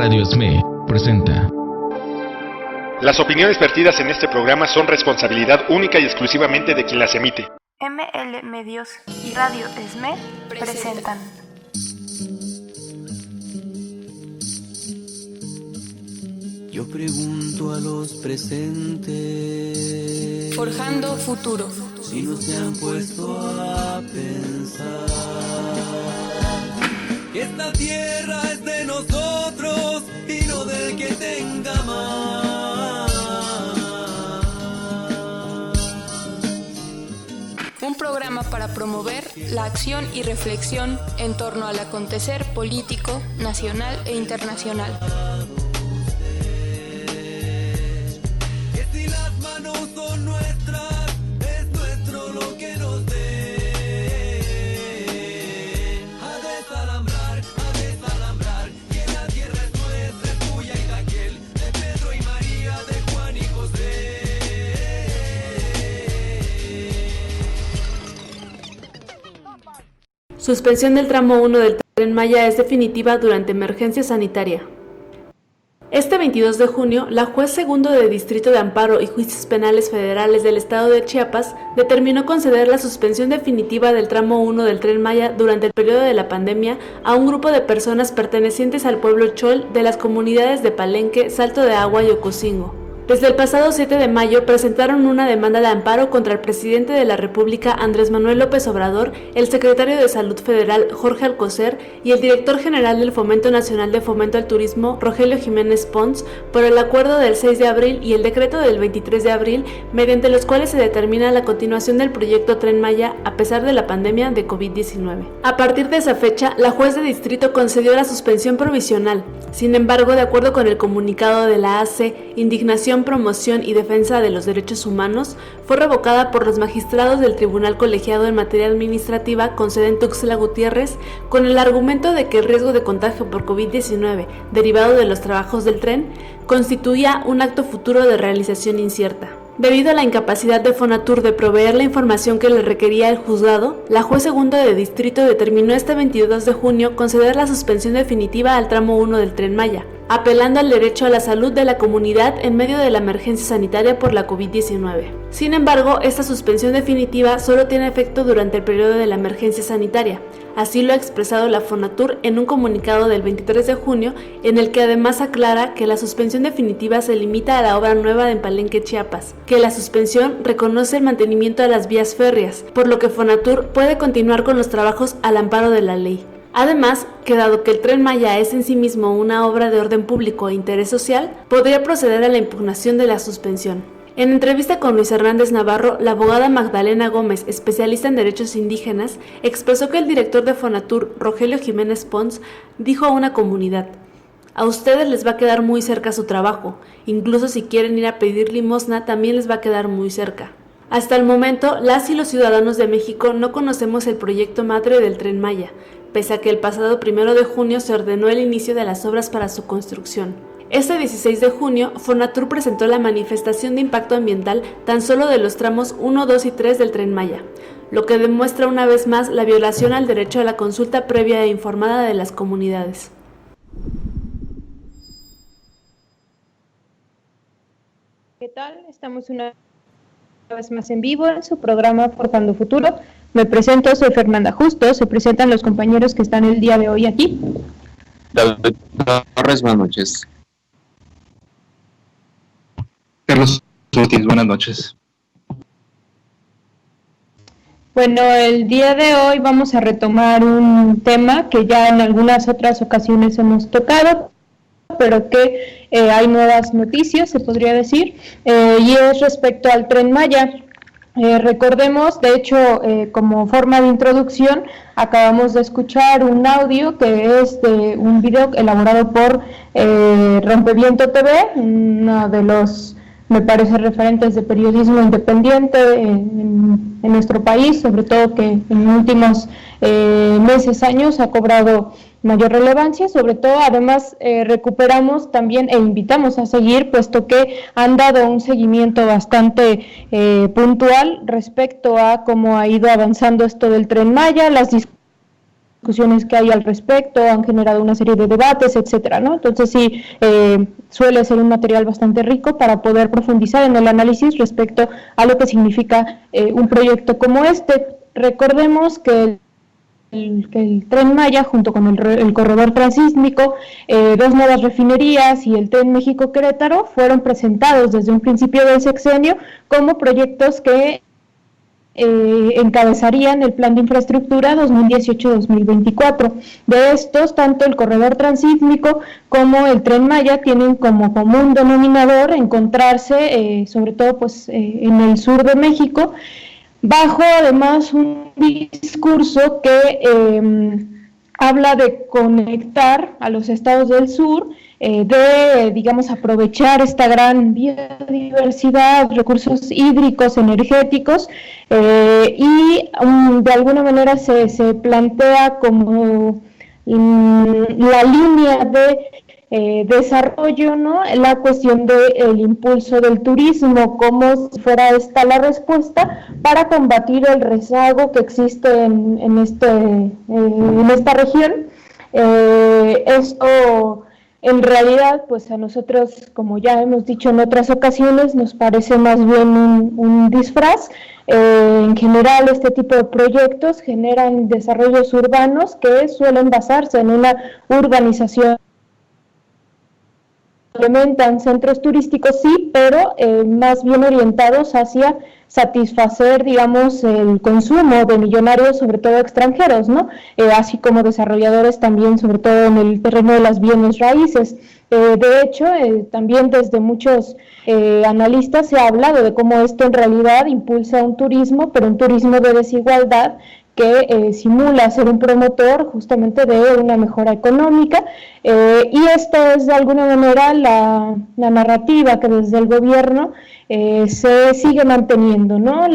Radio ESME presenta. Las opiniones vertidas en este programa son responsabilidad única y exclusivamente de quien las emite. ML Medios y Radio ESME presentan. Yo pregunto a los presentes, forjando futuro, si no se han puesto a pensar que esta tierra es de nosotros y no del que tenga más. Un programa para promover la acción y reflexión en torno al acontecer político, nacional e internacional. Suspensión del tramo 1 del Tren Maya es definitiva durante emergencia sanitaria. Este 22 de junio, la juez segundo de Distrito de Amparo y Juicios Penales Federales del Estado de Chiapas determinó conceder la suspensión definitiva del tramo 1 del Tren Maya durante el periodo de la pandemia a un grupo de personas pertenecientes al pueblo Chol de las comunidades de Palenque, Salto de Agua y Ocosingo. Desde el pasado 7 de mayo presentaron una demanda de amparo contra el presidente de la República, Andrés Manuel López Obrador, el secretario de Salud Federal, Jorge Alcocer, y el director general del Fomento Nacional de Fomento al Turismo, Rogelio Jiménez Pons, por el acuerdo del 6 de abril y el decreto del 23 de abril, mediante los cuales se determina la continuación del proyecto Tren Maya a pesar de la pandemia de COVID-19. A partir de esa fecha, la juez de distrito concedió la suspensión provisional. Sin embargo, de acuerdo con el comunicado de la AC, Indignación, Promoción y Defensa de los Derechos Humanos, fue revocada por los magistrados del Tribunal Colegiado en Materia Administrativa con sede en Tuxtla Gutiérrez, con el argumento de que el riesgo de contagio por COVID-19, derivado de los trabajos del tren, constituía un acto futuro de realización incierta. Debido a la incapacidad de Fonatur de proveer la información que le requería el juzgado, la juez segundo de distrito determinó este 22 de junio conceder la suspensión definitiva al tramo 1 del Tren Maya, apelando al derecho a la salud de la comunidad en medio de la emergencia sanitaria por la COVID-19. Sin embargo, esta suspensión definitiva solo tiene efecto durante el periodo de la emergencia sanitaria. Así lo ha expresado la Fonatur en un comunicado del 23 de junio, en el que además aclara que la suspensión definitiva se limita a la obra nueva en Palenque, Chiapas, que la suspensión reconoce el mantenimiento de las vías férreas, por lo que Fonatur puede continuar con los trabajos al amparo de la ley. Además, que dado que el Tren Maya es en sí mismo una obra de orden público e interés social, podría proceder a la impugnación de la suspensión. En entrevista con Luis Hernández Navarro, la abogada Magdalena Gómez, especialista en derechos indígenas, expresó que el director de Fonatur, Rogelio Jiménez Pons, dijo a una comunidad: "A ustedes les va a quedar muy cerca su trabajo, incluso si quieren ir a pedir limosna también les va a quedar muy cerca". Hasta el momento, las y los ciudadanos de México no conocemos el proyecto madre del Tren Maya, pese a que el pasado 1 de junio se ordenó el inicio de las obras para su construcción. Este 16 de junio, Fonatur presentó la manifestación de impacto ambiental tan solo de los tramos 1, 2 y 3 del Tren Maya, lo que demuestra una vez más la violación al derecho a la consulta previa e informada de las comunidades. ¿Qué tal? Estamos una vez más en vivo en su programa Forjando Futuro. Me presento, soy Fernanda Justo, se presentan los compañeros que están el día de hoy aquí. David Torres, buenas noches. Carlos Ortiz, buenas noches. Bueno, el día de hoy vamos a retomar un tema que ya en algunas otras ocasiones hemos tocado, pero que hay nuevas noticias, se podría decir, y es respecto al Tren Maya. Recordemos, de hecho, como forma de introducción, acabamos de escuchar un audio que es de un video elaborado por Rompeviento TV, uno de los, me parece, referentes de periodismo independiente en nuestro país, sobre todo que en últimos meses, años, ha cobrado mayor relevancia. Sobre todo, además, recuperamos también e invitamos a seguir, puesto que han dado un seguimiento bastante puntual respecto a cómo ha ido avanzando esto del Tren Maya, las discusiones discusiones que hay al respecto, han generado una serie de debates, etcétera, ¿no? Entonces sí, suele ser un material bastante rico para poder profundizar en el análisis respecto a lo que significa un proyecto como este. Recordemos que el Tren Maya, junto con el corredor transísmico, dos nuevas refinerías y el Tren México-Querétaro fueron presentados desde un principio del sexenio como proyectos que encabezarían el Plan de Infraestructura 2018-2024. De estos, tanto el corredor transísmico como el Tren Maya tienen como común denominador encontrarse, sobre todo pues en el sur de México, bajo además un discurso que habla de conectar a los estados del sur, de, digamos, aprovechar esta gran biodiversidad, recursos hídricos, energéticos, y de alguna manera se plantea como la línea de desarrollo, ¿no? La cuestión del impulso del turismo, como si fuera esta la respuesta para combatir el rezago que existe en esta región. Esto en realidad, pues a nosotros, como ya hemos dicho en otras ocasiones, nos parece más bien un disfraz. En general, este tipo de proyectos generan desarrollos urbanos que suelen basarse en una urbanización. Implementan centros turísticos, sí, pero más bien orientados hacia satisfacer, digamos, el consumo de millonarios, sobre todo extranjeros, ¿no? Así como desarrolladores también, sobre todo en el terreno de las bienes raíces. De hecho, también desde muchos analistas se ha hablado de cómo esto en realidad impulsa un turismo, pero un turismo de desigualdad, que simula ser un promotor justamente de una mejora económica, y esto es de alguna manera la narrativa que desde el gobierno se sigue manteniendo, ¿no?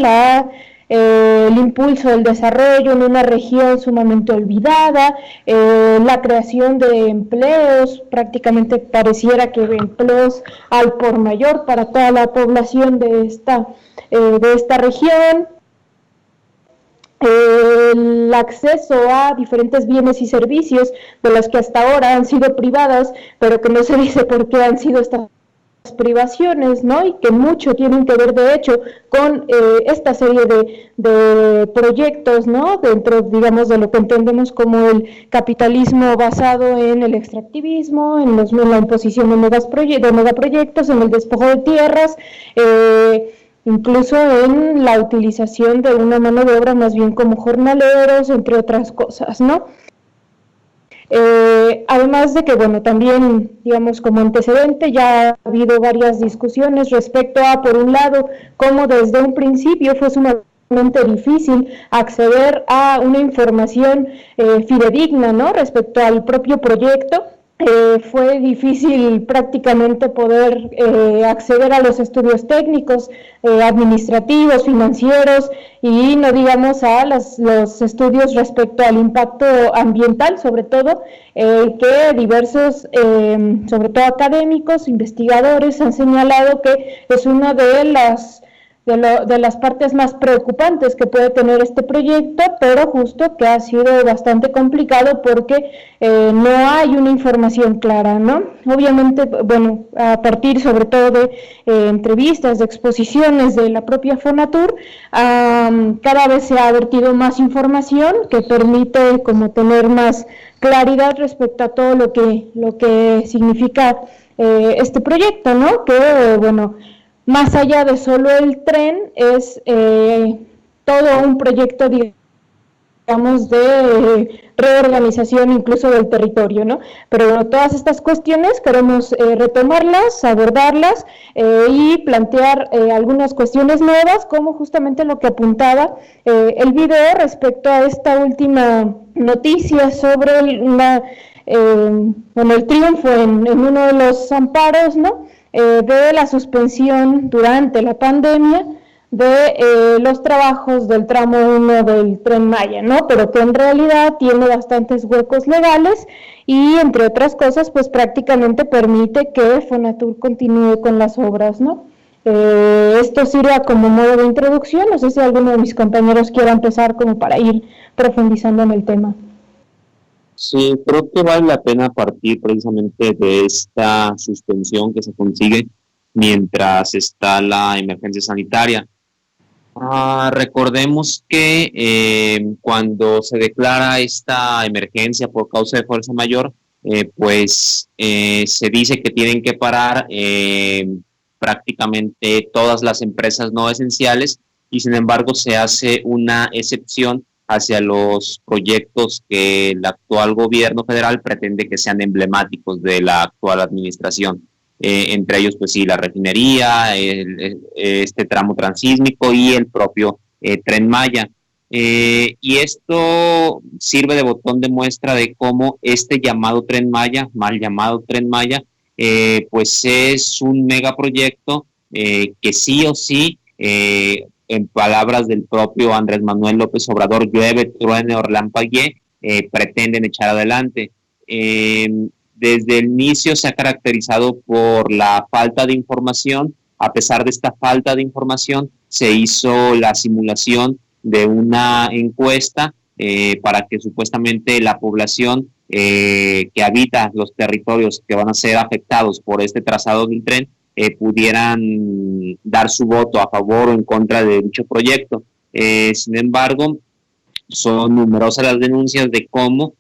El impulso del desarrollo en una región sumamente olvidada, la creación de empleos, prácticamente pareciera que empleos al por mayor para toda la población de esta región. El acceso a diferentes bienes y servicios de los que hasta ahora han sido privadas, pero que no se dice por qué han sido estas privaciones, ¿no? Y que mucho tienen que ver, de hecho, con esta serie de proyectos, ¿no? Dentro, digamos, de lo que entendemos como el capitalismo basado en el extractivismo, en la imposición de megaproyectos, en el despojo de tierras, incluso en la utilización de una mano de obra más bien como jornaleros, entre otras cosas, ¿no? Además de que, bueno, también, digamos, como antecedente, ya ha habido varias discusiones respecto a, por un lado, cómo desde un principio fue sumamente difícil acceder a una información fidedigna, ¿no?, respecto al propio proyecto. Fue difícil prácticamente poder acceder a los estudios técnicos, administrativos, financieros, y no digamos a los estudios respecto al impacto ambiental, sobre todo, que diversos, sobre todo académicos, investigadores, han señalado que es una de las partes más preocupantes que puede tener este proyecto, pero justo que ha sido bastante complicado porque no hay una información clara, ¿no? Obviamente, bueno, a partir sobre todo de entrevistas, de exposiciones de la propia Fonatur, cada vez se ha vertido más información que permite como tener más claridad respecto a todo lo que significa este proyecto, ¿no? Que, bueno, más allá de solo el tren, es todo un proyecto, digamos, de reorganización incluso del territorio, ¿no? Pero todas estas cuestiones queremos retomarlas, abordarlas y plantear algunas cuestiones nuevas, como justamente lo que apuntaba el video respecto a esta última noticia sobre el triunfo en uno de los amparos, ¿no?, de la suspensión durante la pandemia de los trabajos del tramo 1 del Tren Maya, ¿no? Pero que en realidad tiene bastantes huecos legales y, entre otras cosas, pues prácticamente permite que Fonatur continúe con las obras, ¿no? Esto sirve como modo de introducción. No sé si alguno de mis compañeros quiera empezar como para ir profundizando en el tema. Sí, creo que vale la pena partir precisamente de esta suspensión que se consigue mientras está la emergencia sanitaria. Recordemos que cuando se declara esta emergencia por causa de fuerza mayor, se dice que tienen que parar prácticamente todas las empresas no esenciales, y sin embargo se hace una excepción hacia los proyectos que el actual gobierno federal pretende que sean emblemáticos de la actual administración. Entre ellos, pues sí, la refinería, este tramo transísmico y el propio Tren Maya. Y esto sirve de botón de muestra de cómo este llamado Tren Maya, mal llamado Tren Maya, pues es un megaproyecto que sí o sí, en palabras del propio Andrés Manuel López Obrador, llueve, truene o relampaguee, pretenden echar adelante. Desde el inicio se ha caracterizado por la falta de información. A pesar de esta falta de información, se hizo la simulación de una encuesta para que supuestamente la población que habita los territorios que van a ser afectados por este trazado del tren pudieran dar su voto a favor o en contra de dicho proyecto. Sin embargo, son numerosas las denuncias de cómo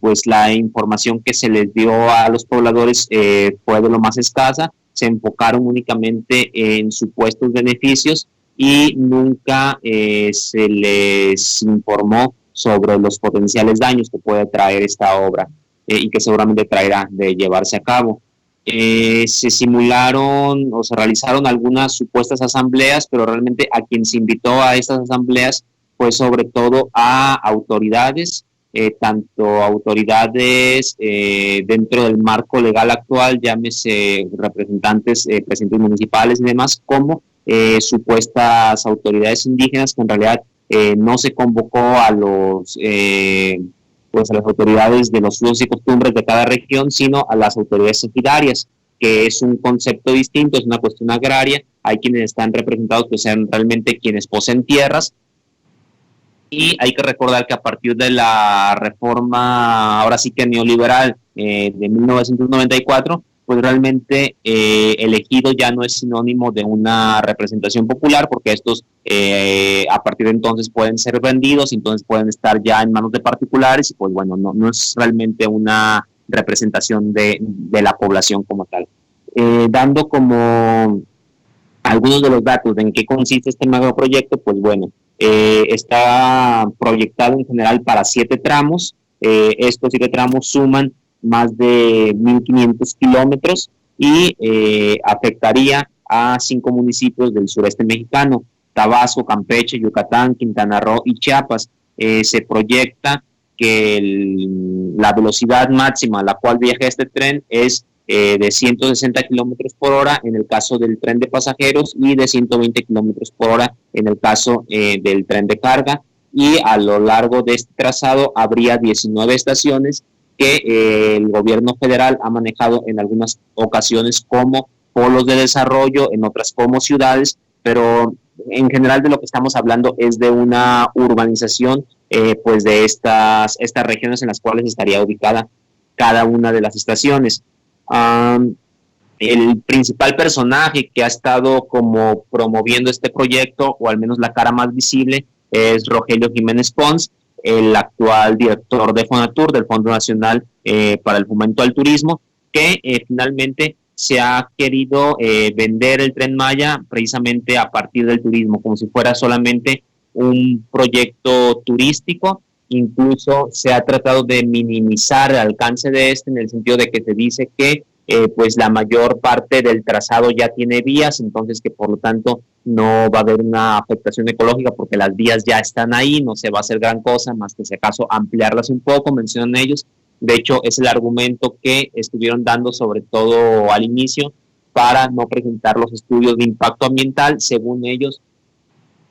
pues la información que se les dio a los pobladores fue de lo más escasa. Se enfocaron únicamente en supuestos beneficios y nunca se les informó sobre los potenciales daños que puede traer esta obra y que seguramente traerá de llevarse a cabo. Se simularon o se realizaron algunas supuestas asambleas, pero realmente a quien se invitó a estas asambleas fue sobre todo a autoridades, tanto autoridades dentro del marco legal actual, llámese representantes, presidentes municipales y demás, como supuestas autoridades indígenas, que en realidad no se convocó a los pues a las autoridades de los usos y costumbres de cada región, sino a las autoridades ejidarias, que es un concepto distinto, es una cuestión agraria. Hay quienes están representados que sean realmente quienes poseen tierras, y hay que recordar que a partir de la reforma, ahora sí que neoliberal, de 1994, pues realmente el ejido ya no es sinónimo de una representación popular, porque estos a partir de entonces pueden ser vendidos, entonces pueden estar ya en manos de particulares, y pues bueno, no es realmente una representación de la población como tal. Dando como algunos de los datos de en qué consiste este megaproyecto, pues bueno, está proyectado en general para 7 tramos. Estos 7 tramos suman más de 1.500 kilómetros y afectaría a 5 municipios del sureste mexicano: Tabasco, Campeche, Yucatán, Quintana Roo y Chiapas. Se proyecta que la velocidad máxima a la cual viaja este tren es de 160 kilómetros por hora en el caso del tren de pasajeros y de 120 kilómetros por hora en el caso del tren de carga. Y a lo largo de este trazado habría 19 estaciones que el gobierno federal ha manejado en algunas ocasiones como polos de desarrollo, en otras como ciudades, pero en general de lo que estamos hablando es de una urbanización pues de estas regiones en las cuales estaría ubicada cada una de las estaciones. El principal personaje que ha estado como promoviendo este proyecto, o al menos la cara más visible, es Rogelio Jiménez Pons, el actual director de Fonatur, del Fondo Nacional para el Fomento al Turismo, que finalmente se ha querido vender el Tren Maya precisamente a partir del turismo, como si fuera solamente un proyecto turístico. Incluso se ha tratado de minimizar el alcance de este, en el sentido de que se dice que pues la mayor parte del trazado ya tiene vías, entonces que por lo tanto no va a haber una afectación ecológica porque las vías ya están ahí, no se va a hacer gran cosa más que si acaso ampliarlas un poco, mencionan ellos. De hecho, es el argumento que estuvieron dando sobre todo al inicio para no presentar los estudios de impacto ambiental. Según ellos,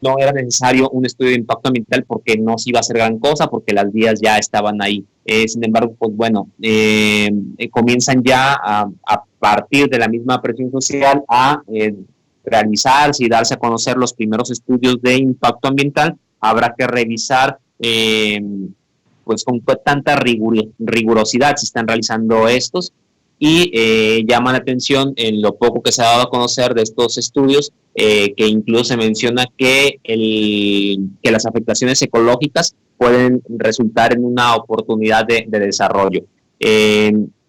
no era necesario un estudio de impacto ambiental porque no se iba a hacer gran cosa, porque las vías ya estaban ahí. Sin embargo, pues bueno, comienzan ya a partir de la misma presión social a realizarse y darse a conocer los primeros estudios de impacto ambiental. Habrá que revisar pues con qué tanta rigurosidad se están realizando estos, y llama la atención en lo poco que se ha dado a conocer de estos estudios, que incluso se menciona que las afectaciones ecológicas pueden resultar en una oportunidad de desarrollo.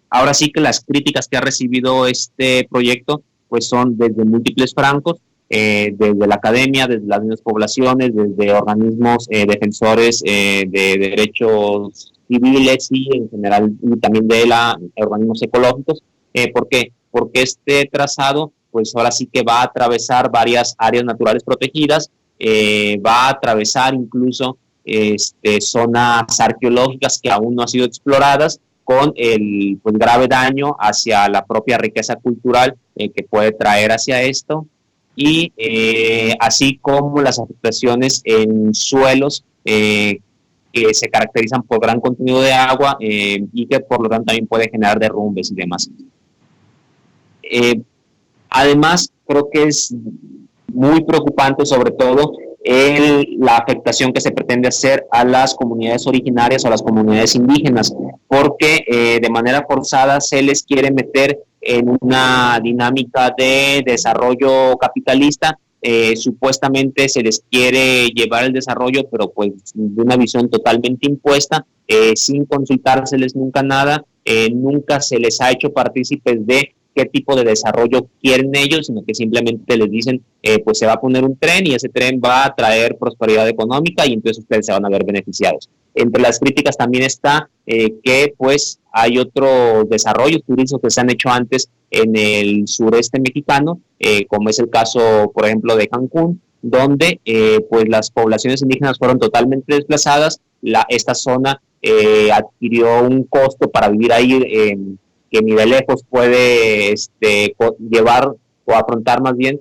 Ahora sí que las críticas que ha recibido este proyecto pues son desde múltiples francos, desde la academia, desde las mismas poblaciones, desde organismos defensores de derechos civiles y en general y también de organismos ecológicos. ¿Por qué? Porque este trazado pues ahora sí que va a atravesar varias áreas naturales protegidas, va a atravesar incluso zonas arqueológicas que aún no han sido exploradas, con el pues, grave daño hacia la propia riqueza cultural que puede traer hacia esto, y así como las afectaciones en suelos que se caracterizan por gran contenido de agua y que por lo tanto también puede generar derrumbes y demás. Además, creo que es muy preocupante sobre todo la afectación que se pretende hacer a las comunidades originarias o a las comunidades indígenas, porque de manera forzada se les quiere meter en una dinámica de desarrollo capitalista. Supuestamente se les quiere llevar el desarrollo, pero pues de una visión totalmente impuesta, sin consultárseles nunca nada, nunca se les ha hecho partícipes de qué tipo de desarrollo quieren ellos, sino que simplemente les dicen, pues se va a poner un tren y ese tren va a traer prosperidad económica y entonces ustedes se van a ver beneficiados. Entre las críticas también está que pues hay otros desarrollos turísticos que se han hecho antes en el sureste mexicano, como es el caso, por ejemplo, de Cancún, donde pues las poblaciones indígenas fueron totalmente desplazadas. Esta zona adquirió un costo para vivir ahí que ni de lejos puede llevar o afrontar más bien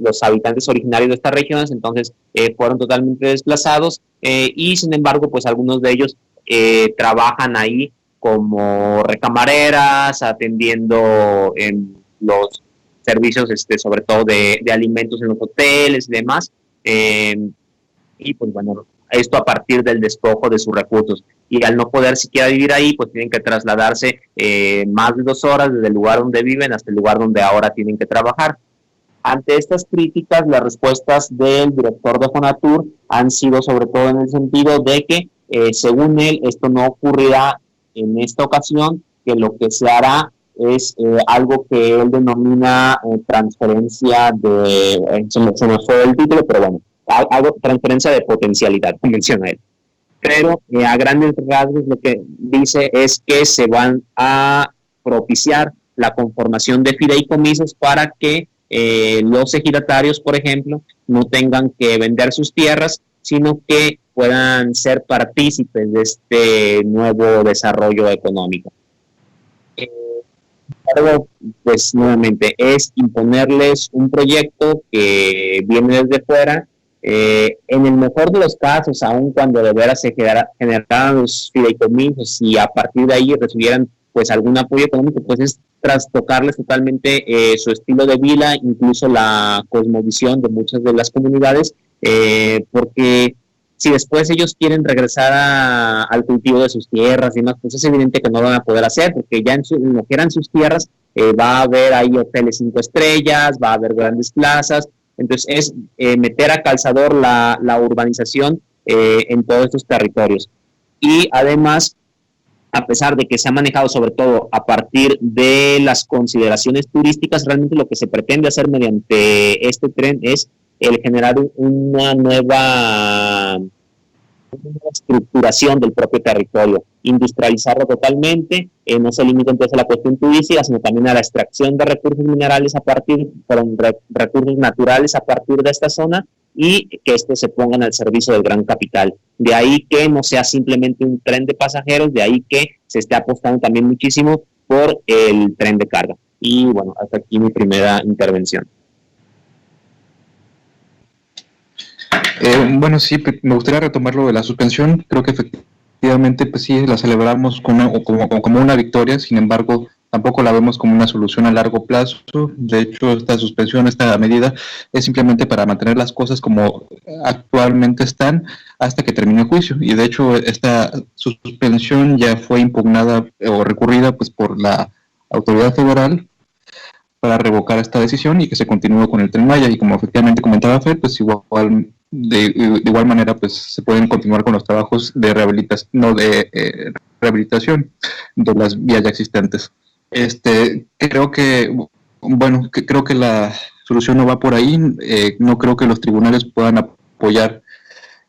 los habitantes originarios de estas regiones. Entonces fueron totalmente desplazados y sin embargo pues algunos de ellos trabajan ahí como recamareras, atendiendo en los servicios sobre todo de alimentos en los hoteles y demás, y pues bueno, esto a partir del despojo de sus recursos, y al no poder siquiera vivir ahí, pues tienen que trasladarse más de 2 horas desde el lugar donde viven hasta el lugar donde ahora tienen que trabajar. Ante estas críticas, las respuestas del director de Fonatur han sido sobre todo en el sentido de que, según él, esto no ocurrirá en esta ocasión, que lo que se hará es algo que él denomina transferencia se me fue el título, pero bueno, transferencia de potencialidad, menciona él. Pero a grandes rasgos lo que dice es que se van a propiciar la conformación de fideicomisos para que los ejidatarios, por ejemplo, no tengan que vender sus tierras, sino que puedan ser partícipes de este nuevo desarrollo económico. Pues nuevamente es imponerles un proyecto que viene desde fuera. En el mejor de los casos, aun cuando de veras se generaran los fideicomisos y a partir de ahí recibieran pues algún apoyo económico, pues es trastocarles totalmente su estilo de vida, incluso la cosmovisión de muchas de las comunidades, porque si después ellos quieren regresar al cultivo de sus tierras y demás, pues es evidente que no lo van a poder hacer, porque ya en lo que eran sus tierras va a haber ahí hoteles 5 estrellas, va a haber grandes plazas. Entonces es meter a calzador la urbanización en todos estos territorios. Y además, a pesar de que se ha manejado sobre todo a partir de las consideraciones turísticas, realmente lo que se pretende hacer mediante este tren es el generar una nueva estructuración del propio territorio, industrializarlo totalmente, no se limita entonces a la cuestión turística, sino también a la extracción de recursos minerales recursos naturales a partir de esta zona, y que estos se pongan al servicio del gran capital. De ahí que no sea simplemente un tren de pasajeros, de ahí que se esté apostando también muchísimo por el tren de carga. Y bueno, hasta aquí mi primera intervención. Bueno, sí, me gustaría retomar lo de la suspensión. Creo que efectivamente, pues sí, la celebramos como una victoria. Sin embargo, tampoco la vemos como una solución a largo plazo. De hecho, esta suspensión, esta medida, es simplemente para mantener las cosas como actualmente están hasta que termine el juicio. Y de hecho, esta suspensión ya fue impugnada o recurrida pues por la autoridad federal para revocar esta decisión y que se continúe con el Tren Maya. Y como efectivamente comentaba Fer, pues de igual manera pues se pueden continuar con los trabajos de rehabilitación de las vías ya existentes. Creo que la solución no va por ahí. No creo que los tribunales puedan apoyar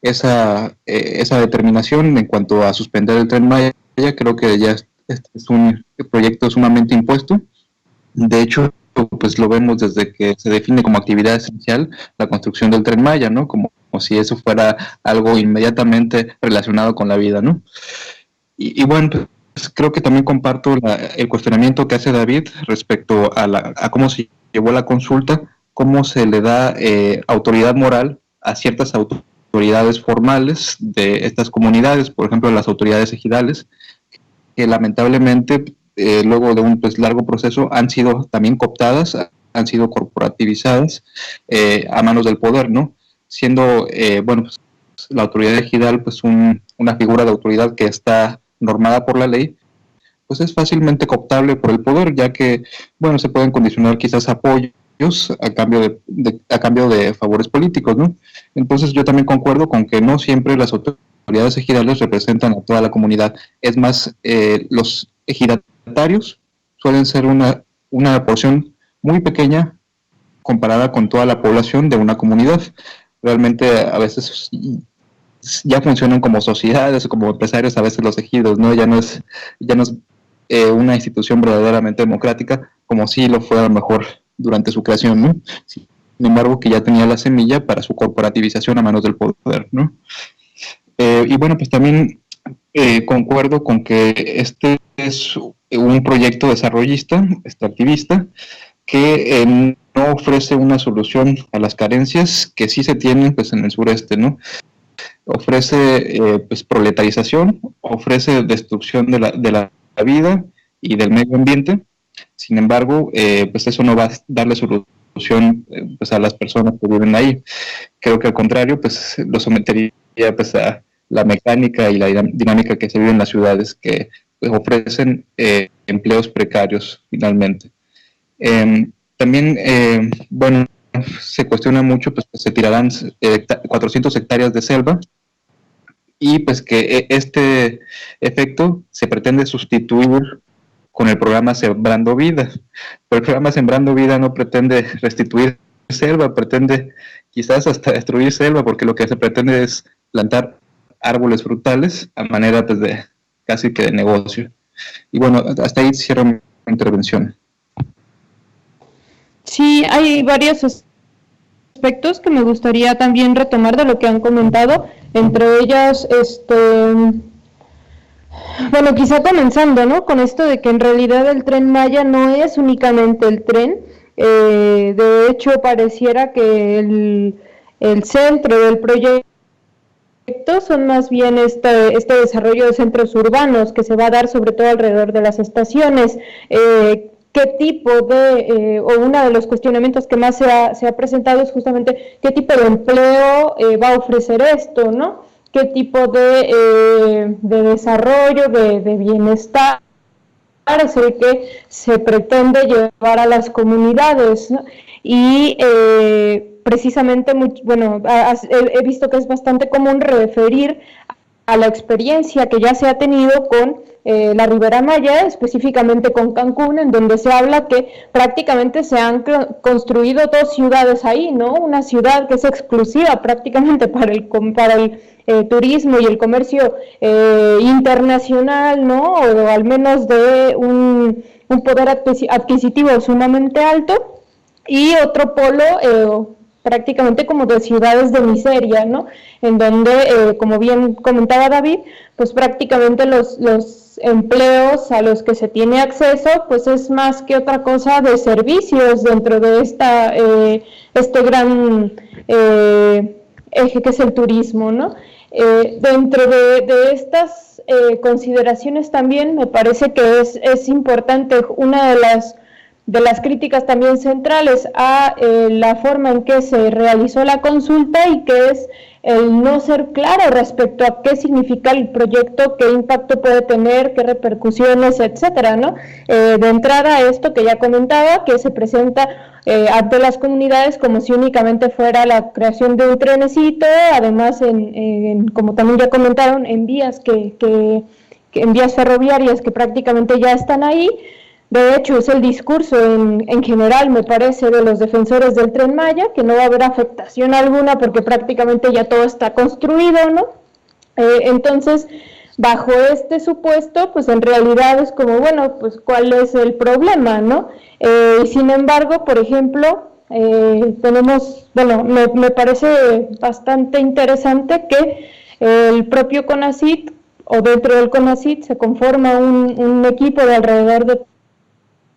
esa determinación en cuanto a suspender el Tren Maya. Creo que ya este es un proyecto sumamente impuesto. De hecho, pues lo vemos desde que se define como actividad esencial la construcción del Tren Maya, ¿no? Como si eso fuera algo inmediatamente relacionado con la vida, ¿no? Y bueno, pues creo que también comparto el cuestionamiento que hace David respecto a cómo se llevó la consulta, cómo se le da autoridad moral a ciertas autoridades formales de estas comunidades, por ejemplo, las autoridades ejidales, que lamentablemente luego de un largo proceso han sido también cooptadas, han sido corporativizadas a manos del poder, ¿no? Siendo, pues, la autoridad ejidal pues una figura de autoridad que está normada por la ley, pues es fácilmente cooptable por el poder, ya que, bueno, se pueden condicionar quizás apoyos a cambio de favores políticos, ¿no? Entonces yo también concuerdo con que no siempre las autoridades ejidales representan a toda la comunidad. Es más, los ejidatarios suelen ser una porción muy pequeña comparada con toda la población de una comunidad. Realmente a veces ya funcionan como sociedades, como empresarios, a veces los ejidos, ¿no? Ya no es una institución verdaderamente democrática, como sí lo fue a lo mejor durante su creación, ¿no? Sin embargo, que ya tenía la semilla para su corporativización a manos del poder, ¿no? Y bueno, pues también concuerdo con que este es un proyecto desarrollista, extractivista, que no ofrece una solución a las carencias que sí se tienen pues en el sureste, ¿no? Ofrece pues proletarización, ofrece destrucción de la vida y del medio ambiente. Sin embargo, pues eso no va a darle solución pues a las personas que viven ahí. Creo que al contrario, pues lo sometería pues a la mecánica y la dinámica que se vive en las ciudades, que pues, ofrecen empleos precarios finalmente. También, bueno, se cuestiona mucho pues, que se tirarán 400 hectáreas de selva y pues que este efecto se pretende sustituir con el programa Sembrando Vida. Pero el programa Sembrando Vida no pretende restituir selva, pretende quizás hasta destruir selva, porque lo que se pretende es plantar árboles frutales a manera pues, de casi que de negocio. Y bueno, hasta ahí cierro mi intervención. Sí, hay varios aspectos que me gustaría también retomar de lo que han comentado, entre ellas, bueno, quizá comenzando, ¿no?, con esto de que en realidad el Tren Maya no es únicamente el tren. De hecho pareciera que el centro del proyecto son más bien este desarrollo de centros urbanos que se va a dar sobre todo alrededor de las estaciones. ¿Qué tipo de, o uno de los cuestionamientos que más se ha presentado es justamente qué tipo de empleo va a ofrecer esto, ¿no? ¿Qué tipo de desarrollo, de bienestar es el que se pretende llevar a las comunidades, ¿no? Y precisamente, bueno, he visto que es bastante común referir a la experiencia que ya se ha tenido con la Ribera Maya, específicamente con Cancún, en donde se habla que prácticamente se han construido 2 ciudades ahí, ¿no? Una ciudad que es exclusiva prácticamente para el turismo y el comercio internacional, ¿no? O al menos de un poder adquisitivo sumamente alto, y otro polo prácticamente como de ciudades de miseria, ¿no? En donde, como bien comentaba David, pues prácticamente los empleos a los que se tiene acceso, pues es más que otra cosa de servicios dentro de este gran eje que es el turismo, ¿no? Dentro de estas consideraciones también me parece que es importante. Una de las críticas también centrales a la forma en que se realizó la consulta, y que es el no ser claro respecto a qué significa el proyecto, qué impacto puede tener, qué repercusiones, etcétera, ¿no? De entrada, esto que ya comentaba, que se presenta ante las comunidades como si únicamente fuera la creación de un trenecito, además como también ya comentaron, en vías en vías ferroviarias que prácticamente ya están ahí. De hecho, es el discurso en general, me parece, de los defensores del Tren Maya, que no va a haber afectación alguna porque prácticamente ya todo está construido, ¿no? Entonces, bajo este supuesto, pues en realidad es como, bueno, pues ¿cuál es el problema, no? Y sin embargo, por ejemplo, me parece bastante interesante que el propio CONACYT, o dentro del CONACYT, se conforma un equipo de alrededor de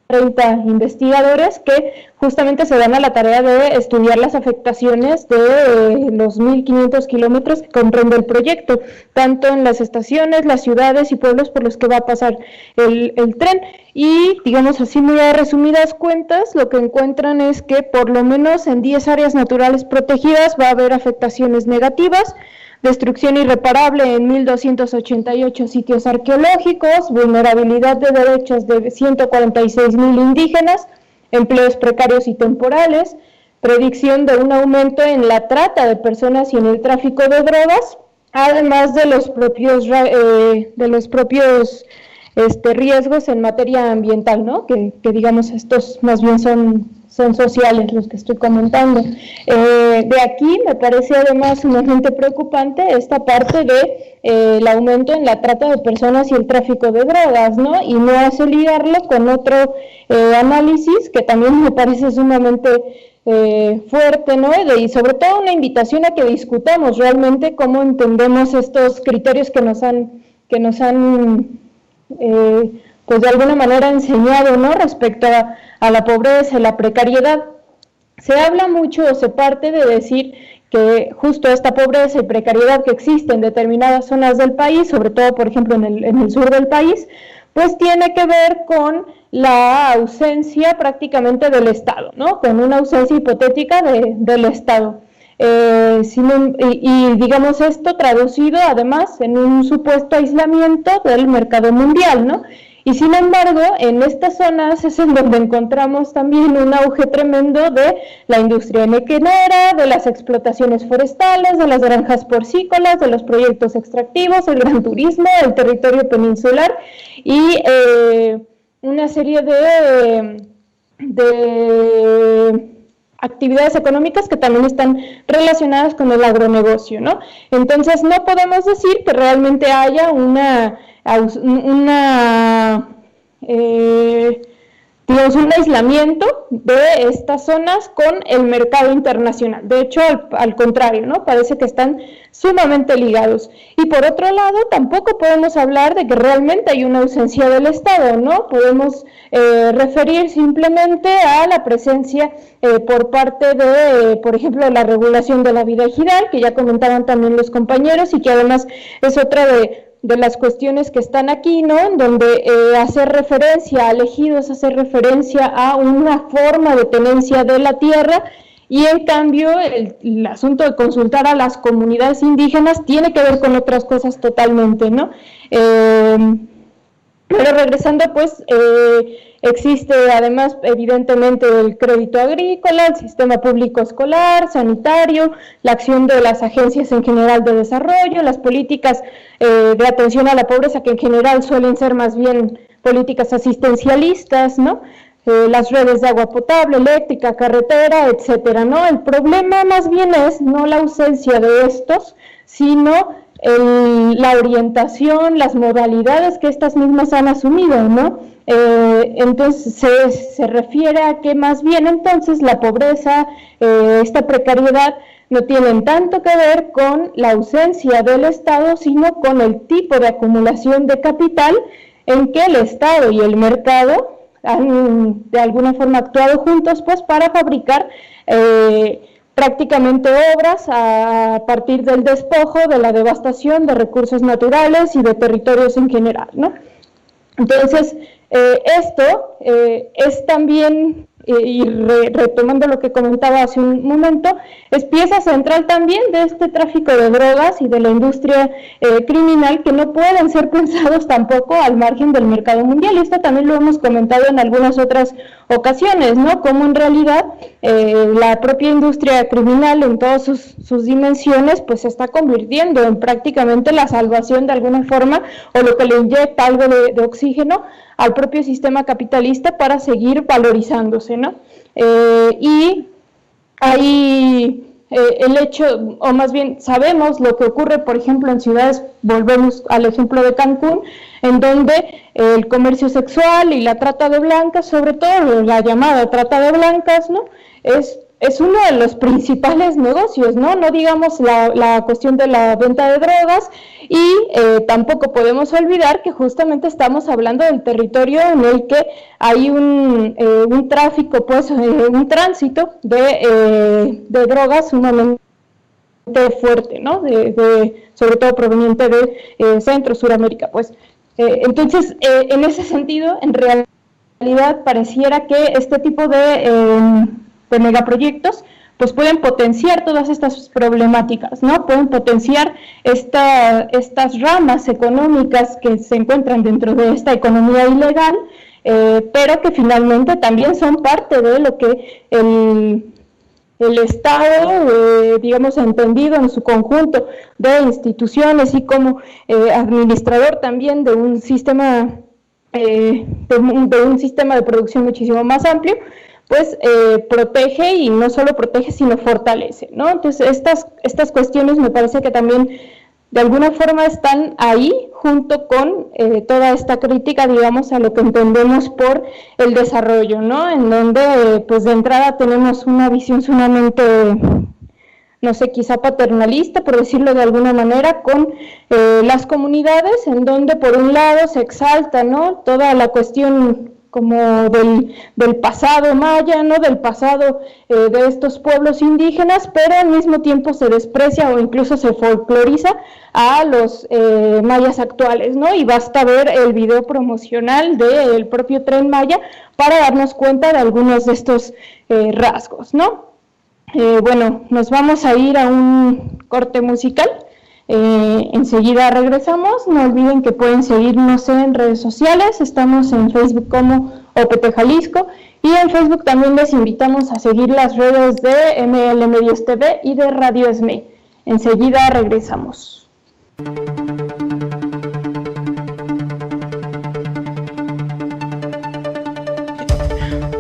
30 investigadores que justamente se dan a la tarea de estudiar las afectaciones de los 1.500 kilómetros que comprende el proyecto, tanto en las estaciones, las ciudades y pueblos por los que va a pasar el tren. Y, digamos así, muy a resumidas cuentas, lo que encuentran es que por lo menos en 10 áreas naturales protegidas va a haber afectaciones negativas, destrucción irreparable en 1.288 sitios arqueológicos, vulnerabilidad de derechos de 146.000 indígenas, empleos precarios y temporales, predicción de un aumento en la trata de personas y en el tráfico de drogas, además de los propios riesgos en materia ambiental, ¿no? Que digamos estos más bien son sociales los que estoy comentando. De aquí me parece además sumamente preocupante esta parte de el aumento en la trata de personas y el tráfico de drogas, ¿no? Y no hace ligarlo con otro análisis que también me parece sumamente fuerte, ¿no? Y sobre todo una invitación a que discutamos realmente cómo entendemos estos criterios que nos han pues de alguna manera enseñado, ¿no? Respecto a la pobreza y la precariedad. Se habla mucho o se parte de decir que justo esta pobreza y precariedad que existe en determinadas zonas del país, sobre todo, por ejemplo, en el sur del país, pues tiene que ver con la ausencia prácticamente del Estado, ¿no? Con una ausencia hipotética del Estado. Y digamos esto traducido además en un supuesto aislamiento del mercado mundial, ¿no? Y sin embargo, en estas zonas es en donde encontramos también un auge tremendo de la industria enequenera, de las explotaciones forestales, de las granjas porcícolas, de los proyectos extractivos, el gran turismo, el territorio peninsular y una serie de actividades económicas que también están relacionadas con el agronegocio, ¿no? Entonces no podemos decir que realmente haya un aislamiento de estas zonas con el mercado internacional. De hecho, al contrario, ¿no? Parece que están sumamente ligados. Y por otro lado, tampoco podemos hablar de que realmente hay una ausencia del Estado, ¿no? Podemos referir simplemente a la presencia por parte de, por ejemplo, la regulación de la vida ejidal, que ya comentaban también los compañeros, y que además es otra de las cuestiones que están aquí, ¿no? En donde hacer referencia a ejidos, hacer referencia a una forma de tenencia de la tierra, y en cambio el asunto de consultar a las comunidades indígenas tiene que ver con otras cosas totalmente, ¿no? Pero regresando, pues, existe además evidentemente el crédito agrícola, el sistema público escolar, sanitario, la acción de las agencias en general de desarrollo, las políticas de atención a la pobreza, que en general suelen ser más bien políticas asistencialistas, ¿no? Las redes de agua potable, eléctrica, carretera, etcétera, ¿no? El problema más bien es no la ausencia de estos, sino la orientación, las modalidades que estas mismas han asumido, ¿no? Entonces se refiere a que más bien entonces la pobreza, esta precariedad, no tienen tanto que ver con la ausencia del Estado, sino con el tipo de acumulación de capital en que el Estado y el mercado han de alguna forma actuado juntos, pues, para fabricar prácticamente obras a partir del despojo, de la devastación de recursos naturales y de territorios en general, ¿no? Entonces, esto es también, retomando lo que comentaba hace un momento, es pieza central también de este tráfico de drogas y de la industria criminal, que no pueden ser pensados tampoco al margen del mercado mundial. Y esto también lo hemos comentado en algunas otras ocasiones, ¿no? Como en realidad la propia industria criminal en todas sus dimensiones pues se está convirtiendo en prácticamente la salvación de alguna forma, o lo que le inyecta algo de oxígeno al propio sistema capitalista para seguir valorizándose, ¿no? Y ahí el hecho, o más bien sabemos lo que ocurre, por ejemplo, en ciudades, volvemos al ejemplo de Cancún, en donde el comercio sexual y la trata de blancas, sobre todo la llamada trata de blancas, ¿no? Es uno de los principales negocios, ¿no? No digamos la cuestión de la venta de drogas, y tampoco podemos olvidar que justamente estamos hablando del territorio en el que hay un tráfico, pues un tránsito de drogas sumamente fuerte, ¿no? Sobre todo proveniente de Centro, Suramérica, pues. Entonces, en ese sentido, en realidad pareciera que este tipo de megaproyectos pues pueden potenciar todas estas problemáticas, ¿no? Pueden potenciar estas ramas económicas que se encuentran dentro de esta economía ilegal, pero que finalmente también son parte de lo que el Estado, digamos, entendido en su conjunto de instituciones y como administrador también de un sistema de producción muchísimo más amplio, pues protege, y no solo protege, sino fortalece, ¿no? Entonces, estas cuestiones me parece que también de alguna forma están ahí, junto con toda esta crítica, digamos, a lo que entendemos por el desarrollo, ¿no? En donde, pues de entrada tenemos una visión sumamente, no sé, quizá paternalista, por decirlo de alguna manera, con las comunidades, en donde por un lado se exalta, ¿no?, toda la cuestión como del pasado maya, ¿no?, del pasado de estos pueblos indígenas, pero al mismo tiempo se desprecia o incluso se folcloriza a los mayas actuales, ¿no? Y basta ver el video promocional del propio Tren Maya para darnos cuenta de algunos de estos rasgos, ¿no? Bueno, nos vamos a ir a un corte musical. Enseguida regresamos. No olviden que pueden seguirnos en redes sociales. Estamos en Facebook como OPT Jalisco, y en Facebook también les invitamos a seguir las redes de ML Medios TV y de Radio ESME. Enseguida regresamos.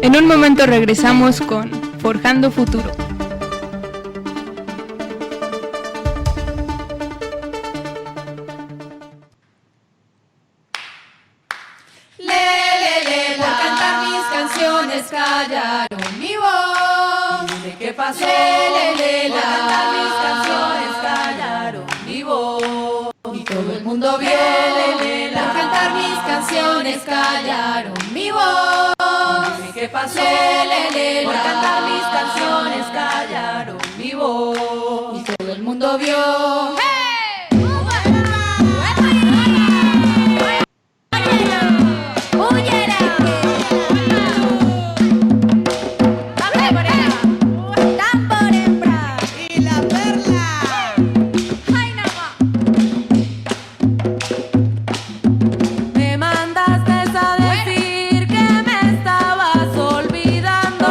En un momento regresamos con Forjando Futuro. Callaron mi voz. ¿De qué pasó? Por cantar mis canciones callaron mi voz. Y todo el mundo vio. Por cantar mis canciones callaron mi voz. ¿De qué pasó? Por cantar mis canciones callaron mi voz. Y todo el mundo vio. Me mandaste a decir que me estabas olvidando.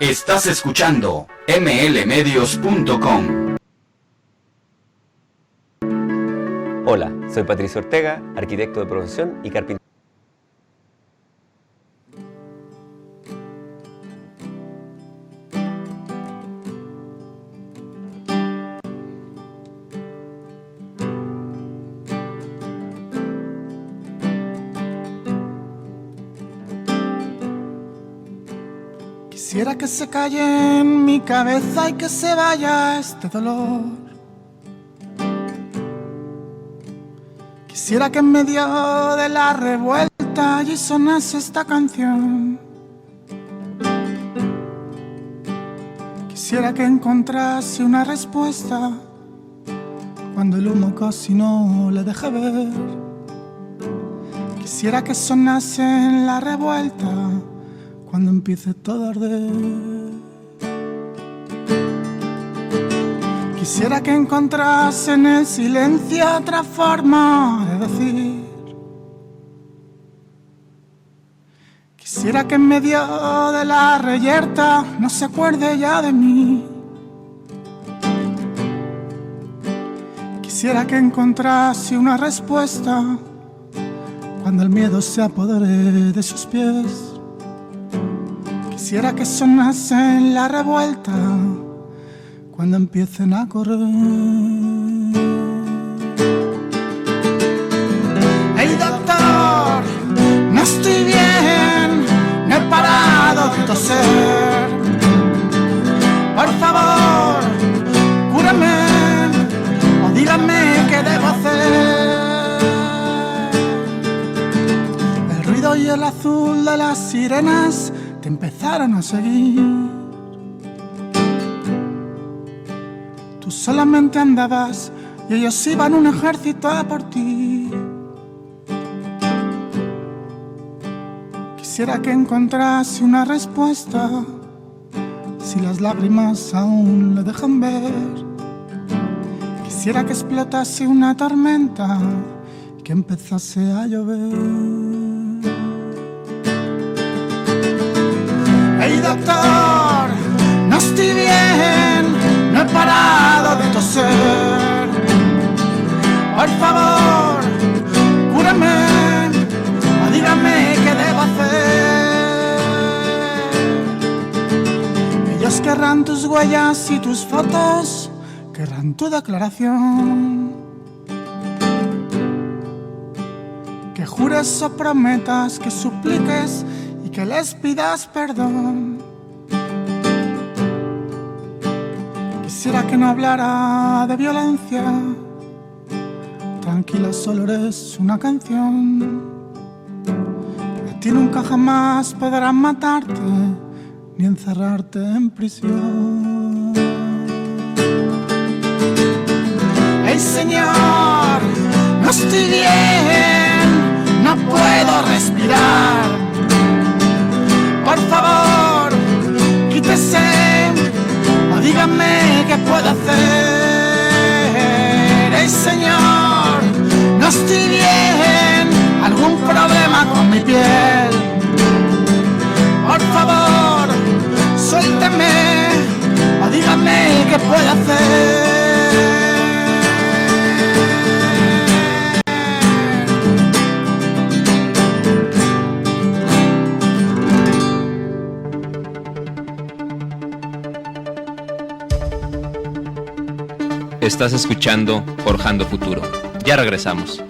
Estás escuchando mlmedios.com. Hola, soy Patricio Ortega, arquitecto de profesión y carpintero. Quisiera que se calle en mi cabeza y que se vaya este dolor. Quisiera que en medio de la revuelta allí sonase esta canción. Quisiera que encontrase una respuesta cuando el humo casi no le deja ver. Quisiera que sonase en la revuelta cuando empiece todo a arder. Quisiera que encontrase en el silencio otra forma de decir. Quisiera que en medio de la reyerta no se acuerde ya de mí. Quisiera que encontrase una respuesta cuando el miedo se apodere de sus pies. Quisiera que sonase en la revuelta cuando empiecen a correr. Hey doctor, no estoy bien, no he parado de toser. Por favor, cúrame o dígame qué debo hacer. El ruido y el azul de las sirenas te empezaron a seguir. Tú solamente andabas y ellos iban un ejército a por ti. Quisiera que encontrase una respuesta si las lágrimas aún le dejan ver. Quisiera que explotase una tormenta y que empezase a llover. Hey doctor, no estoy bien, no he parado de toser. Por favor, cúrame o dígame qué debo hacer. Ellos querrán tus huellas y tus fotos, querrán tu declaración. Que jures o prometas, que supliques y que les pidas perdón. Quisiera que no hablara de violencia. Tranquila, solo eres una canción. A ti nunca jamás podrán matarte ni encerrarte en prisión. Hey señor, no estoy bien, no puedo respirar. Por favor, quítese o dígame qué puedo hacer. Hey señor, no estoy bien, algún problema con mi piel. Por favor, suélteme o dígame qué puedo hacer. Estás escuchando Forjando Futuro. Ya regresamos.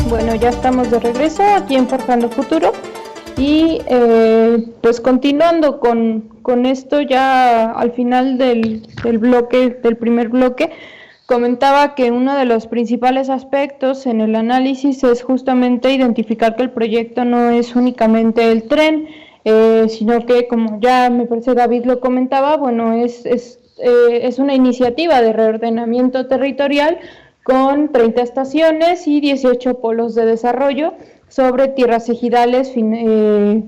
Bueno, ya estamos de regreso aquí en Forjando Futuro y pues continuando con esto ya al final del primer bloque, comentaba que uno de los principales aspectos en el análisis es justamente identificar que el proyecto no es únicamente el tren, sino que, como ya me parece David lo comentaba, bueno, es una iniciativa de reordenamiento territorial con 30 estaciones y 18 polos de desarrollo sobre tierras ejidales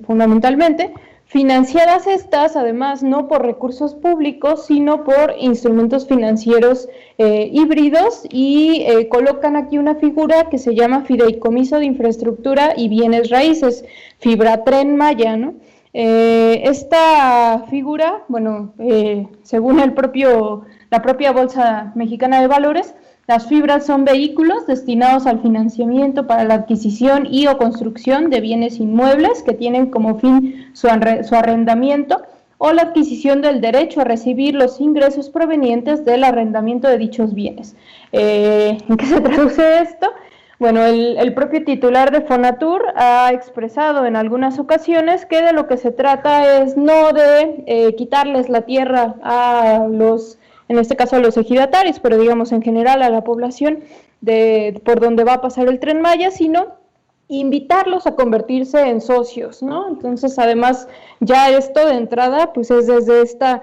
fundamentalmente, financiadas estas, además, no por recursos públicos, sino por instrumentos financieros híbridos, y colocan aquí una figura que se llama Fideicomiso de Infraestructura y Bienes Raíces, Fibratren Maya, ¿no? Esta figura, bueno, según la propia Bolsa Mexicana de Valores, las fibras son vehículos destinados al financiamiento para la adquisición y o construcción de bienes inmuebles que tienen como fin su arrendamiento o la adquisición del derecho a recibir los ingresos provenientes del arrendamiento de dichos bienes. ¿En qué se traduce esto? Bueno, el propio titular de Fonatur ha expresado en algunas ocasiones que de lo que se trata es no de quitarles la tierra a en este caso a los ejidatarios, pero digamos en general a la población por donde va a pasar el Tren Maya, sino invitarlos a convertirse en socios, ¿no? Entonces, además, ya esto de entrada, pues es desde esta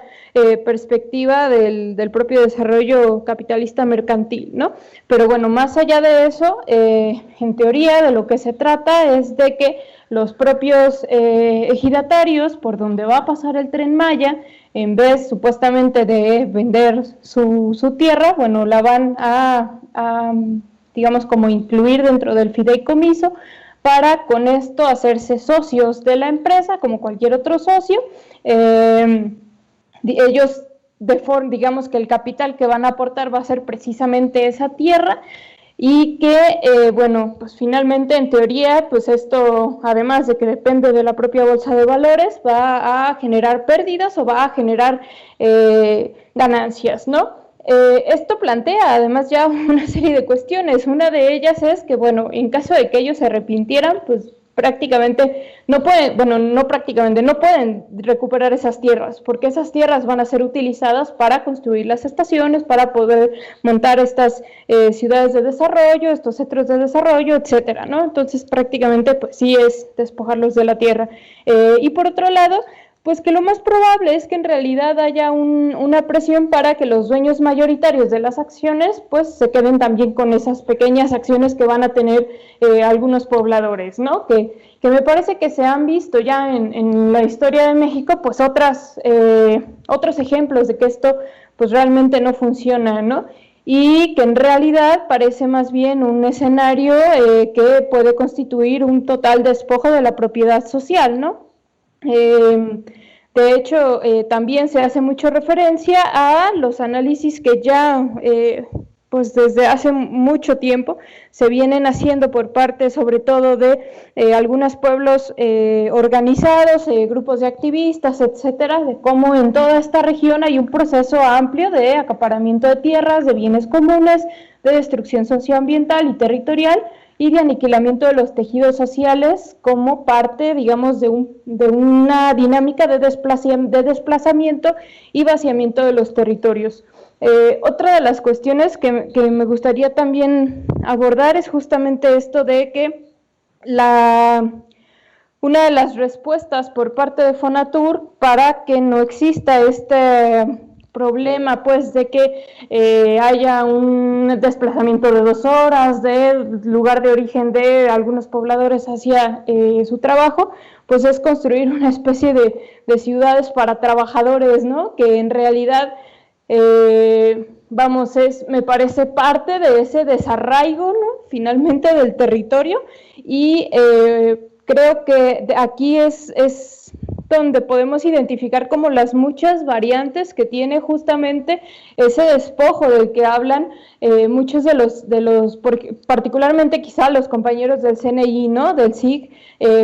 perspectiva del propio desarrollo capitalista mercantil, ¿no? Pero bueno, más allá de eso, en teoría de lo que se trata es de que los propios ejidatarios, por donde va a pasar el Tren Maya, en vez supuestamente de vender su tierra, bueno, la van a digamos, como incluir dentro del fideicomiso, para con esto hacerse socios de la empresa, como cualquier otro socio. Ellos, digamos que el capital que van a aportar va a ser precisamente esa tierra, y que, bueno, pues finalmente, en teoría, pues esto, además de que depende de la propia bolsa de valores, va a generar pérdidas o va a generar ganancias, ¿no? Esto plantea además ya una serie de cuestiones. Una de ellas es que, bueno, en caso de que ellos se arrepintieran, pues prácticamente no pueden recuperar esas tierras, porque esas tierras van a ser utilizadas para construir las estaciones, para poder montar estas ciudades de desarrollo, estos centros de desarrollo, etcétera, ¿no? Entonces prácticamente pues sí es despojarlos de la tierra. Y por otro lado, pues que lo más probable es que en realidad haya una presión para que los dueños mayoritarios de las acciones pues se queden también con esas pequeñas acciones que van a tener algunos pobladores, ¿no? Que me parece que se han visto ya en la historia de México pues otros ejemplos de que esto pues realmente no funciona, ¿no? Y que en realidad parece más bien un escenario que puede constituir un total despojo de la propiedad social, ¿no? De hecho, también se hace mucha referencia a los análisis que ya, pues desde hace mucho tiempo, se vienen haciendo por parte, sobre todo, de algunos pueblos organizados, grupos de activistas, etcétera, de cómo en toda esta región hay un proceso amplio de acaparamiento de tierras, de bienes comunes, de destrucción socioambiental y territorial, y de aniquilamiento de los tejidos sociales como parte, digamos, de una dinámica de desplazamiento y vaciamiento de los territorios. Otra de las cuestiones que me gustaría también abordar es justamente esto de que una de las respuestas por parte de Fonatur para que no exista este problema pues de que haya un desplazamiento de 2 horas del lugar de origen de algunos pobladores hacia su trabajo, pues es construir una especie de ciudades para trabajadores, ¿no? Que en realidad me parece parte de ese desarraigo, ¿no? Finalmente del territorio, y creo que aquí es donde podemos identificar como las muchas variantes que tiene justamente ese despojo del que hablan muchos de los particularmente quizá los compañeros del CNI, ¿no? Del SIG,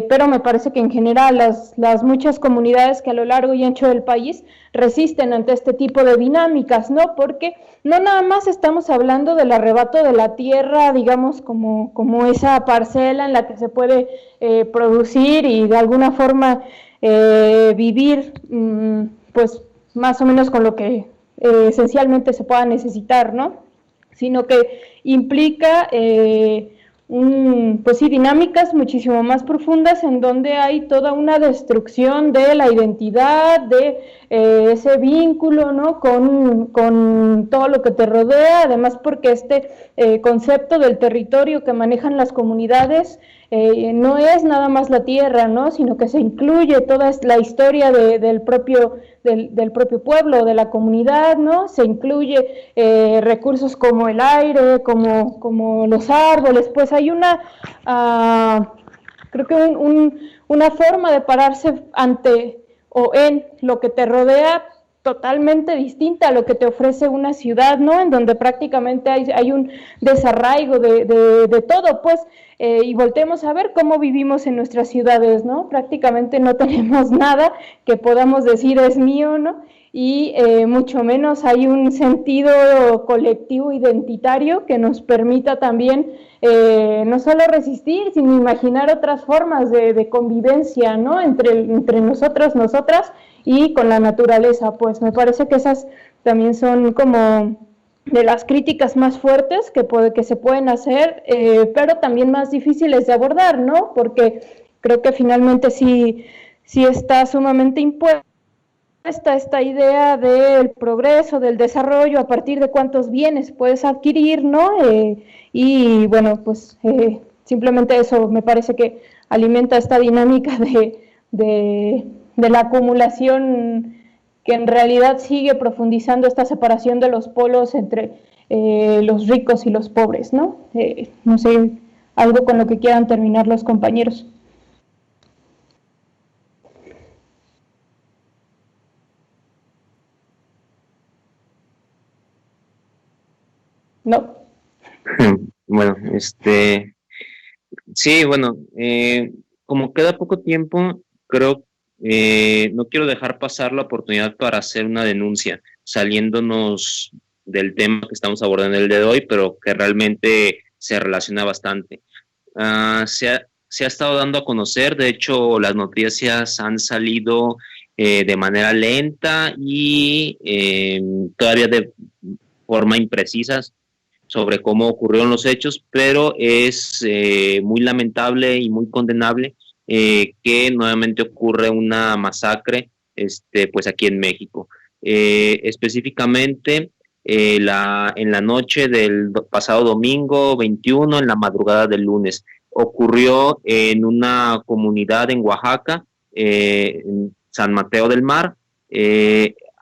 pero me parece que en general las muchas comunidades que a lo largo y ancho del país resisten ante este tipo de dinámicas, ¿no? Porque no nada más estamos hablando del arrebato de la tierra, digamos, como esa parcela en la que se puede producir y de alguna forma vivir pues más o menos con lo que esencialmente se pueda necesitar, ¿no? Sino que implica pues sí, dinámicas muchísimo más profundas en donde hay toda una destrucción de la identidad, de ese vínculo, ¿no? con todo lo que te rodea, además porque este concepto del territorio que manejan las comunidades no es nada más la tierra, ¿no? Sino que se incluye toda la historia del propio pueblo, de la comunidad, ¿no? Se incluye recursos como el aire, como los árboles. Pues hay creo que una forma de pararse ante o en lo que te rodea totalmente distinta a lo que te ofrece una ciudad, ¿no? En donde prácticamente hay un desarraigo de todo, pues, y volteemos a ver cómo vivimos en nuestras ciudades, ¿no? Prácticamente no tenemos nada que podamos decir es mío, ¿no? Y mucho menos hay un sentido colectivo identitario que nos permita también no solo resistir, sino imaginar otras formas de convivencia, ¿no? Entre nosotros, nosotras, y con la naturaleza. Pues me parece que esas también son como de las críticas más fuertes que se pueden hacer, pero también más difíciles de abordar, ¿no? Porque creo que finalmente sí está sumamente impuesta esta idea del progreso, del desarrollo, a partir de cuántos bienes puedes adquirir, ¿no? Y bueno, pues simplemente eso me parece que alimenta esta dinámica de la acumulación, que en realidad sigue profundizando esta separación de los polos entre los ricos y los pobres, ¿no? No sé, algo con lo que quieran terminar los compañeros. No. Bueno, sí, bueno, como queda poco tiempo, creo no quiero dejar pasar la oportunidad para hacer una denuncia, saliéndonos del tema que estamos abordando el día de hoy, pero que realmente se relaciona bastante. Se ha estado dando a conocer, de hecho las noticias han salido de manera lenta y todavía de forma imprecisa sobre cómo ocurrieron los hechos, pero es muy lamentable y muy condenable que nuevamente ocurre una masacre pues aquí en México. Específicamente en la noche del pasado domingo 21, en la madrugada del lunes, ocurrió en una comunidad en Oaxaca, en San Mateo del Mar.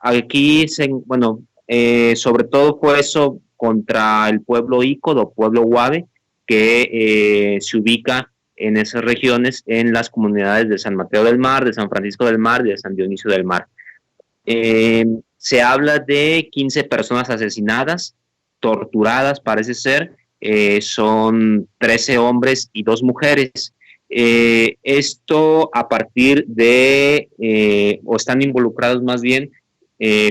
Aquí, sobre todo fue eso contra el pueblo Ícodo, pueblo Guave, que se ubica en esas regiones, en las comunidades de San Mateo del Mar, de San Francisco del Mar y de San Dionisio del Mar. Se habla de 15 personas asesinadas, torturadas, parece ser, son 13 hombres y 2 mujeres. Esto a partir de, o están involucrados más bien,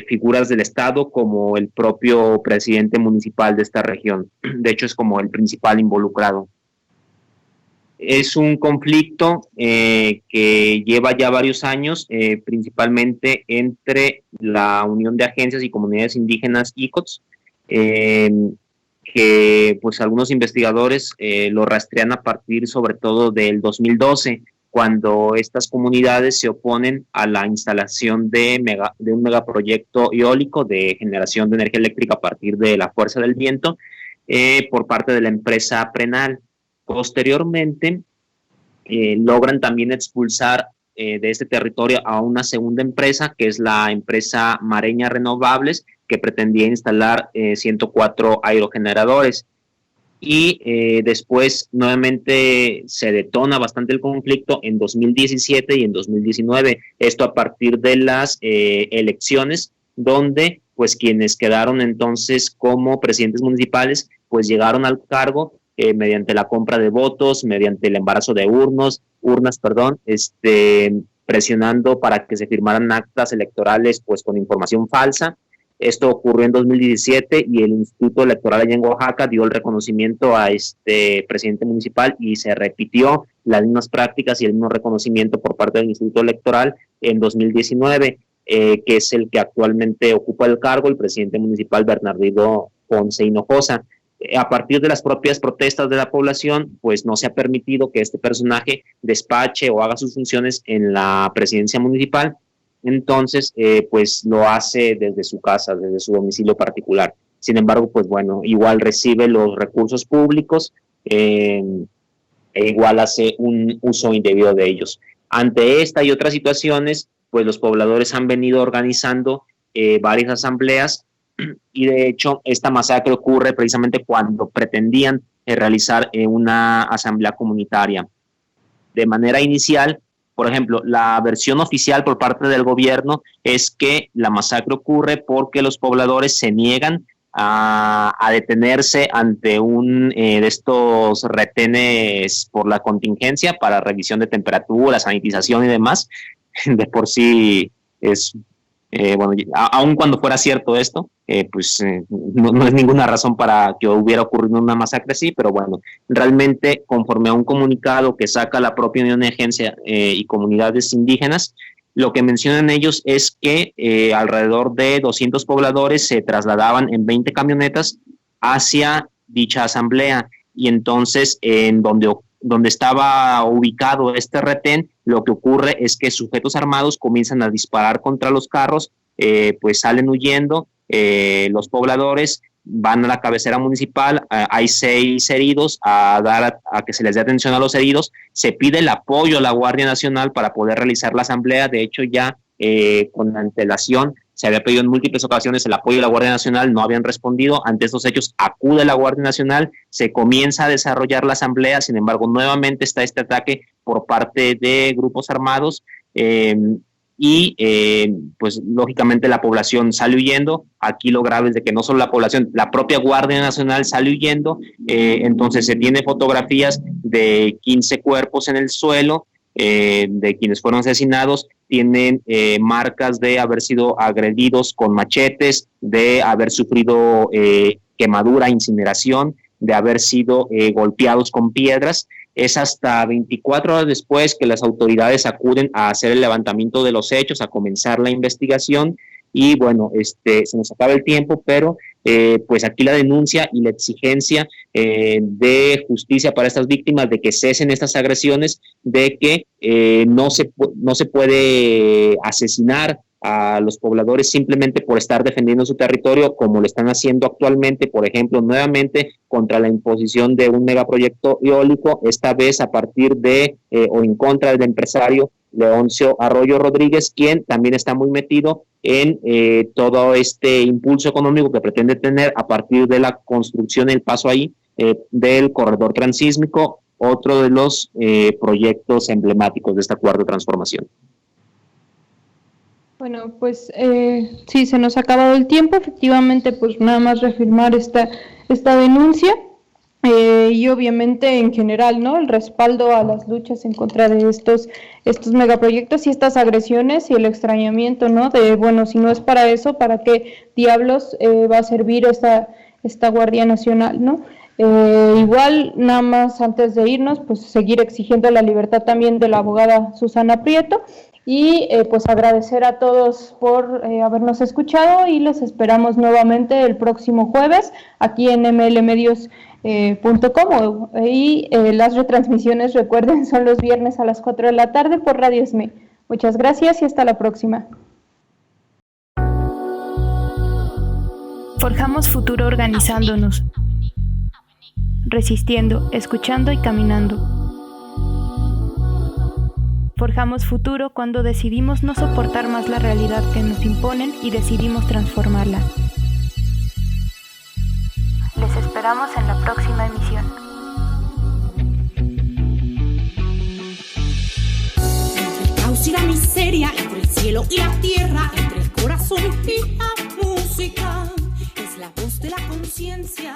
figuras del Estado como el propio presidente municipal de esta región. De hecho, es como el principal involucrado. Es un conflicto que lleva ya varios años, principalmente entre la Unión de Agencias y Comunidades Indígenas ICOTS, que pues algunos investigadores lo rastrean a partir sobre todo del 2012, cuando estas comunidades se oponen a la instalación de un megaproyecto eólico de generación de energía eléctrica a partir de la fuerza del viento por parte de la empresa Prenal. Posteriormente, logran también expulsar de este territorio a una segunda empresa, que es la empresa Mareña Renovables, que pretendía instalar 104 aerogeneradores. Y después nuevamente se detona bastante el conflicto en 2017 y en 2019, esto a partir de las elecciones, donde pues quienes quedaron entonces como presidentes municipales pues llegaron al cargo mediante la compra de votos, mediante el embarazo de urnas, presionando para que se firmaran actas electorales pues con información falsa. Esto ocurrió en 2017 y el Instituto Electoral allá en Oaxaca dio el reconocimiento a este presidente municipal y se repitió las mismas prácticas y el mismo reconocimiento por parte del Instituto Electoral en 2019, que es el que actualmente ocupa el cargo, el presidente municipal Bernardino Ponce Hinojosa. A partir de las propias protestas de la población, pues no se ha permitido que este personaje despache o haga sus funciones en la presidencia municipal. Entonces, pues lo hace desde su casa, desde su domicilio particular. Sin embargo, pues bueno, igual recibe los recursos públicos, e igual hace un uso indebido de ellos. Ante esta y otras situaciones, pues los pobladores han venido organizando varias asambleas, y de hecho esta masacre ocurre precisamente cuando pretendían realizar una asamblea comunitaria. De manera inicial, por ejemplo, la versión oficial por parte del gobierno es que la masacre ocurre porque los pobladores se niegan a detenerse ante un de estos retenes por la contingencia para revisión de temperatura, sanitización y demás. De por sí es, bueno, aun cuando fuera cierto esto, no es ninguna razón para que hubiera ocurrido una masacre así, pero bueno, realmente conforme a un comunicado que saca la propia Unión de Agencia y Comunidades Indígenas, lo que mencionan ellos es que alrededor de 200 pobladores se trasladaban en 20 camionetas hacia dicha asamblea, y entonces en donde estaba ubicado este retén, lo que ocurre es que sujetos armados comienzan a disparar contra los carros, pues salen huyendo, los pobladores van a la cabecera municipal, hay 6 heridos, a que se les dé atención a los heridos, se pide el apoyo a la Guardia Nacional para poder realizar la asamblea. De hecho ya con antelación se había pedido en múltiples ocasiones el apoyo de la Guardia Nacional, no habían respondido. Ante estos hechos acude la Guardia Nacional, se comienza a desarrollar la asamblea, sin embargo nuevamente está este ataque por parte de grupos armados, pues lógicamente la población sale huyendo. Aquí lo grave es de que no solo la población, la propia Guardia Nacional sale huyendo. Entonces se tiene fotografías de 15 cuerpos en el suelo, de quienes fueron asesinados, tienen marcas de haber sido agredidos con machetes, de haber sufrido quemadura, incineración, de haber sido golpeados con piedras. Es hasta 24 horas después que las autoridades acuden a hacer el levantamiento de los hechos, a comenzar la investigación, y bueno, se nos acaba el tiempo, pero pues aquí la denuncia y la exigencia de justicia para estas víctimas, de que cesen estas agresiones, de que no se puede asesinar a los pobladores simplemente por estar defendiendo su territorio, como lo están haciendo actualmente, por ejemplo, nuevamente contra la imposición de un megaproyecto eólico, esta vez a partir de o en contra del empresario Leoncio Arroyo Rodríguez, quien también está muy metido en todo este impulso económico que pretende tener a partir de la construcción, el paso ahí del corredor transísmico, otro de los proyectos emblemáticos de esta cuarta transformación. Bueno, pues sí, se nos ha acabado el tiempo. Efectivamente, pues nada más reafirmar esta denuncia y obviamente en general, ¿no? El respaldo a las luchas en contra de estos megaproyectos y estas agresiones, y el extrañamiento, ¿no? De, bueno, si no es para eso, ¿para qué diablos va a servir esta Guardia Nacional, ¿no? Igual, nada más antes de irnos, pues seguir exigiendo la libertad también de la abogada Susana Prieto. Y pues agradecer a todos por habernos escuchado, y los esperamos nuevamente el próximo jueves aquí en mlmedios.com, y las retransmisiones, recuerden, son los viernes a las 4 de la tarde por Radio ESME. Muchas gracias y hasta la próxima. Forjamos futuro organizándonos, resistiendo, escuchando y caminando. Forjamos futuro cuando decidimos no soportar más la realidad que nos imponen y decidimos transformarla. Les esperamos en la próxima emisión. Entre el caos y la miseria, entre el cielo y la tierra, entre el corazón y la música, es la voz de la conciencia.